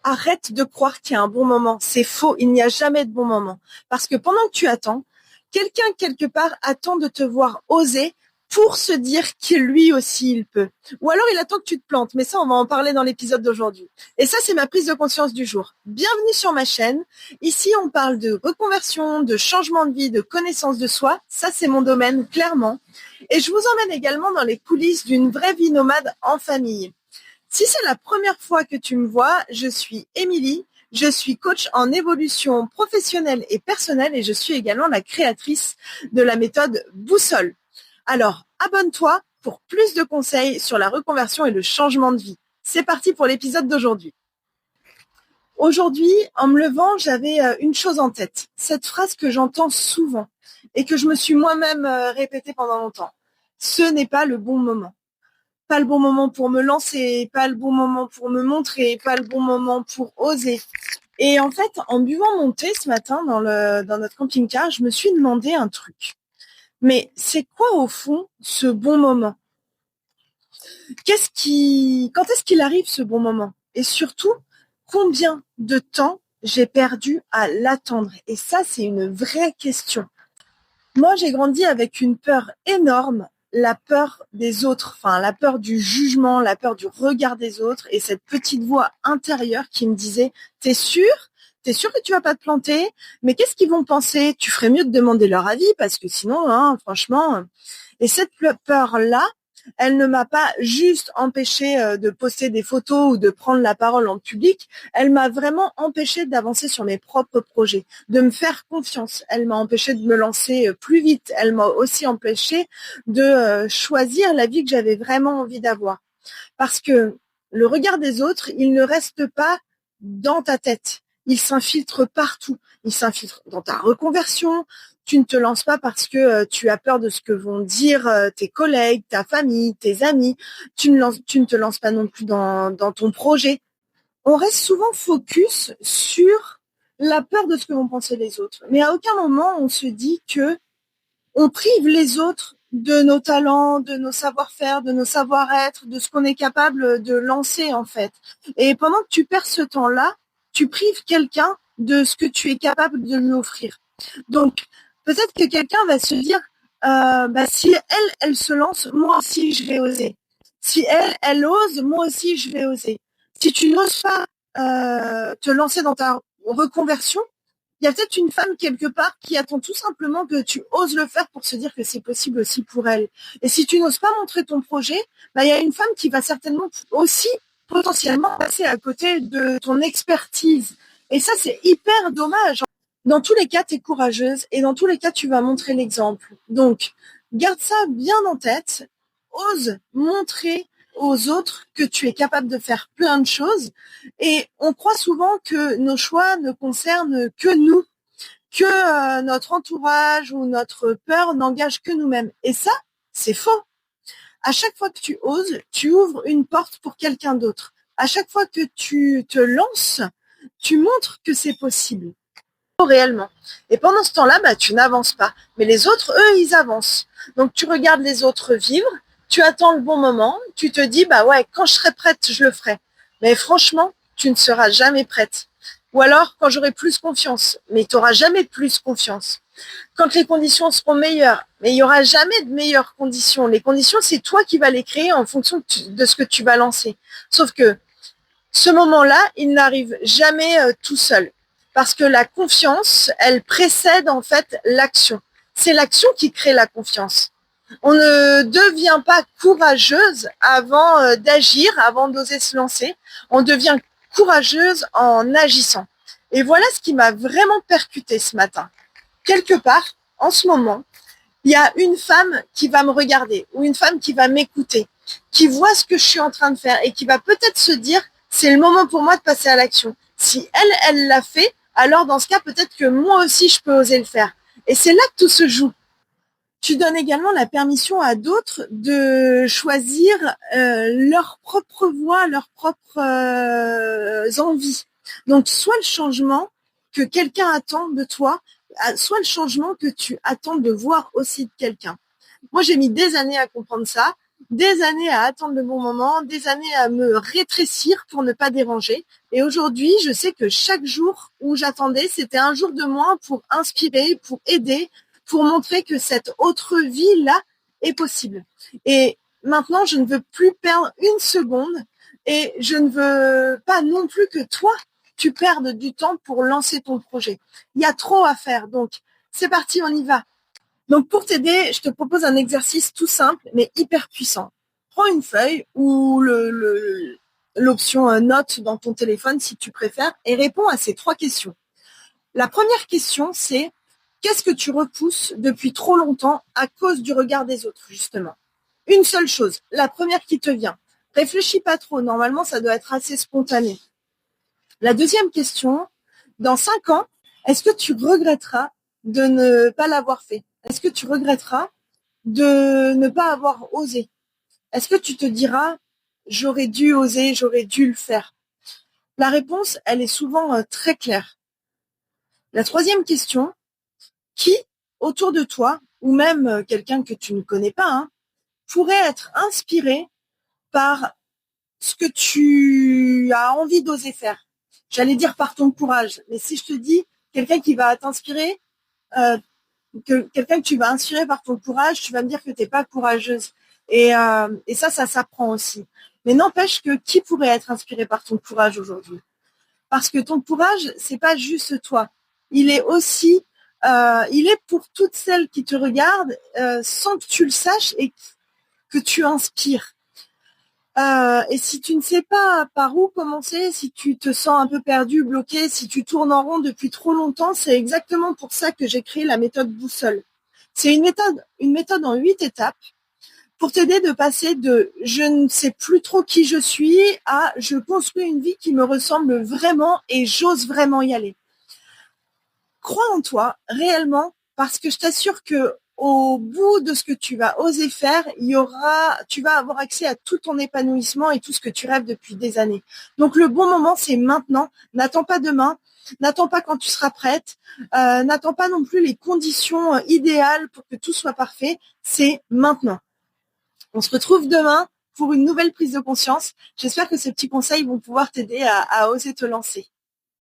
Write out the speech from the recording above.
Arrête de croire qu'il y a un bon moment. C'est faux. Il n'y a jamais de bon moment. Parce que pendant que tu attends, quelqu'un quelque part attend de te voir oser pour se dire que lui aussi il peut. Ou alors il attend que tu te plantes. Mais ça, on va en parler dans l'épisode d'aujourd'hui. Et ça, c'est ma prise de conscience du jour. Bienvenue sur ma chaîne. Ici, on parle de reconversion, de changement de vie, de connaissance de soi. Ça, c'est mon domaine, clairement. Et je vous emmène également dans les coulisses d'une vraie vie nomade en famille. Si c'est la première fois que tu me vois, je suis Émilie, je suis coach en évolution professionnelle et personnelle et je suis également la créatrice de la méthode Boussole. Alors, abonne-toi pour plus de conseils sur la reconversion et le changement de vie. C'est parti pour l'épisode d'aujourd'hui. Aujourd'hui, en me levant, j'avais une chose en tête. Cette phrase que j'entends souvent et que je me suis moi-même répétée pendant longtemps. Ce n'est pas le bon moment. Pas le bon moment pour me lancer, pas le bon moment pour me montrer, pas le bon moment pour oser. Et en fait, en buvant mon thé ce matin dans notre camping-car, je me suis demandé un truc. Mais c'est quoi au fond ce bon moment ? Quand est-ce qu'il arrive ce bon moment ? Et surtout, combien de temps j'ai perdu à l'attendre ? Et ça, c'est une vraie question. Moi, j'ai grandi avec une peur énorme, la peur des autres, enfin la peur du jugement, la peur du regard des autres et cette petite voix intérieure qui me disait « T'es sûr ? T'es sûr que tu vas pas te planter ? Mais qu'est-ce qu'ils vont penser ? Tu ferais mieux de demander leur avis parce que sinon, franchement… » Et cette peur-là, elle ne m'a pas juste empêché de poster des photos ou de prendre la parole en public, elle m'a vraiment empêché d'avancer sur mes propres projets, de me faire confiance. Elle m'a empêché de me lancer plus vite. Elle m'a aussi empêché de choisir la vie que j'avais vraiment envie d'avoir. Parce que le regard des autres, il ne reste pas dans ta tête. Il s'infiltre partout. Il s'infiltre dans ta reconversion. Tu ne te lances pas parce que tu as peur de ce que vont dire tes collègues, ta famille, tes amis. Tu ne te lances pas non plus dans ton projet. On reste souvent focus sur la peur de ce que vont penser les autres. Mais à aucun moment on se dit que on prive les autres de nos talents, de nos savoir-faire, de nos savoir-être, de ce qu'on est capable de lancer en fait. Et pendant que tu perds ce temps-là, tu prives quelqu'un de ce que tu es capable de lui offrir. Donc, peut-être que quelqu'un va se dire, si elle se lance, moi aussi je vais oser. Si elle ose, moi aussi je vais oser. Si tu n'oses pas te lancer dans ta reconversion, il y a peut-être une femme quelque part qui attend tout simplement que tu oses le faire pour se dire que c'est possible aussi pour elle. Et si tu n'oses pas montrer ton projet, il y a une femme qui va certainement aussi potentiellement passer à côté de ton expertise. Et ça, c'est hyper dommage. Dans tous les cas, tu es courageuse et dans tous les cas, tu vas montrer l'exemple. Donc, garde ça bien en tête. Ose montrer aux autres que tu es capable de faire plein de choses. Et on croit souvent que nos choix ne concernent que nous, que notre entourage ou notre peur n'engage que nous-mêmes. Et ça, c'est faux. À chaque fois que tu oses, tu ouvres une porte pour quelqu'un d'autre. À chaque fois que tu te lances, tu montres que c'est possible réellement. Et pendant ce temps-là, tu n'avances pas. Mais les autres, eux, ils avancent. Donc, tu regardes les autres vivre, tu attends le bon moment, tu te dis, quand je serai prête, je le ferai. Mais franchement, tu ne seras jamais prête. Ou alors, quand j'aurai plus confiance. Mais tu n'auras jamais plus confiance. Quand les conditions seront meilleures. Mais il n'y aura jamais de meilleures conditions. Les conditions, c'est toi qui vas les créer en fonction de ce que tu vas lancer. Sauf que ce moment-là, il n'arrive jamais tout seul. Parce que la confiance, elle précède en fait l'action. C'est l'action qui crée la confiance. On ne devient pas courageuse avant d'agir, avant d'oser se lancer. On devient courageuse en agissant. Et voilà ce qui m'a vraiment percuté ce matin. Quelque part, en ce moment, il y a une femme qui va me regarder ou une femme qui va m'écouter, qui voit ce que je suis en train de faire et qui va peut-être se dire c'est le moment pour moi de passer à l'action. Si elle l'a fait, alors dans ce cas, peut-être que moi aussi, je peux oser le faire. Et c'est là que tout se joue. Tu donnes également la permission à d'autres de choisir leur propre voie, leurs propres envies. Donc, soit le changement que quelqu'un attend de toi, soit le changement que tu attends de voir aussi de quelqu'un. Moi, j'ai mis des années à comprendre ça. des années à attendre le bon moment, des années à me rétrécir pour ne pas déranger. Et aujourd'hui, je sais que chaque jour où j'attendais, c'était un jour de moins pour inspirer, pour aider, pour montrer que cette autre vie-là est possible. Et maintenant, je ne veux plus perdre une seconde et je ne veux pas non plus que toi, tu perdes du temps pour lancer ton projet. Il y a trop à faire. Donc, c'est parti, on y va. Donc, pour t'aider, je te propose un exercice tout simple, mais hyper puissant. Prends une feuille ou l'option note dans ton téléphone, si tu préfères, et réponds à ces 3 questions. La première question, c'est qu'est-ce que tu repousses depuis trop longtemps à cause du regard des autres, justement? Une seule chose, la première qui te vient. Réfléchis pas trop, normalement, ça doit être assez spontané. La deuxième question, dans 5 ans, est-ce que tu regretteras de ne pas l'avoir fait? Est-ce que tu regretteras de ne pas avoir osé? Est-ce que tu te diras, j'aurais dû oser, j'aurais dû le faire? La réponse, elle est souvent très claire. La troisième question, qui, autour de toi, ou même quelqu'un que tu ne connais pas, pourrait être inspiré par ce que tu as envie d'oser faire? J'allais dire par ton courage, mais si je te dis quelqu'un qui va t'inspirer, quelqu'un que tu vas inspirer par ton courage, tu vas me dire que tu n'es pas courageuse. Et ça s'apprend aussi. Mais n'empêche que qui pourrait être inspiré par ton courage aujourd'hui? Parce que ton courage, c'est pas juste toi. Il est aussi, il est pour toutes celles qui te regardent sans que tu le saches et que tu inspires. Et si tu ne sais pas par où commencer, si tu te sens un peu perdu, bloqué, si tu tournes en rond depuis trop longtemps, c'est exactement pour ça que j'ai créé la méthode boussole. C'est une méthode en 8 étapes pour t'aider de passer de je ne sais plus trop qui je suis à je construis une vie qui me ressemble vraiment et j'ose vraiment y aller. Crois en toi réellement parce que je t'assure que au bout de ce que tu vas oser faire, tu vas avoir accès à tout ton épanouissement et tout ce que tu rêves depuis des années. Donc le bon moment, c'est maintenant. N'attends pas demain. N'attends pas quand tu seras prête. N'attends pas non plus les conditions idéales pour que tout soit parfait. C'est maintenant. On se retrouve demain pour une nouvelle prise de conscience. J'espère que ces petits conseils vont pouvoir t'aider à oser te lancer.